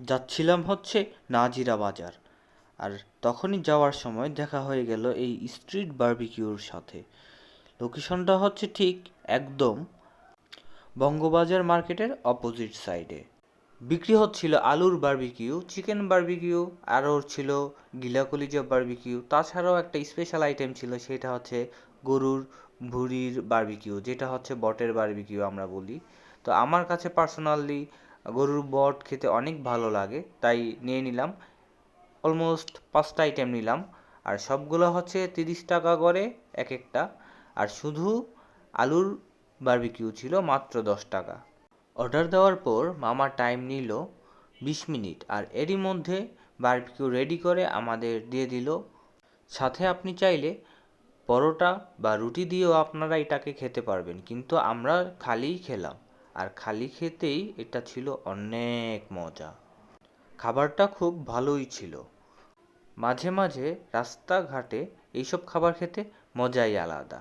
যাচ্ছিলাম হচ্ছে নাজিরা বাজার। আর তখনই যাওয়ার সময় দেখা হয়ে গেল এই স্ট্রিট বারবিকিউর সাথে। লোকেশনটা হচ্ছে ঠিক একদম বঙ্গবাজার মার্কেটের অপোজিট সাইডে। বিক্রি হচ্ছিল আলুর বারবিকিউ, চিকেন বারবিকিউ, আরও ছিল গিলা কলিজা বারবিকিউ। তাছাড়াও একটা স্পেশাল আইটেম ছিল, সেটা হচ্ছে গরুর ভুঁড়ির বারবিকিউ, যেটা হচ্ছে বটের বারবিকিউ আমরা বলি। তো আমার কাছে পার্সোনালি গরুর বট খেতে অনেক ভালো লাগে, তাই নিয়ে নিলাম। অলমোস্ট 5টা আইটেম নিলাম, আর সবগুলো হচ্ছে 30 টাকা করে এক একটা। আর শুধু আলুর বারবিকিউ ছিল মাত্র 10 টাকা। অর্ডার দেওয়ার পর মামা টাইম নিল 20 মিনিট, আর এরই মধ্যে বারবিকিউ রেডি করে আমাদের দিয়ে দিল। সাথে আপনি চাইলে পরোটা বা রুটি দিয়েও আপনারা এটাকে খেতে পারবেন, কিন্তু আমরা খালিই খেলাম। আর খালি খেতেই এটা ছিল অনেক মজা। খাবারটা খুব ভালোই ছিল। মাঝে মাঝে রাস্তাঘাটে এইসব খাবার খেতে মজাই আলাদা।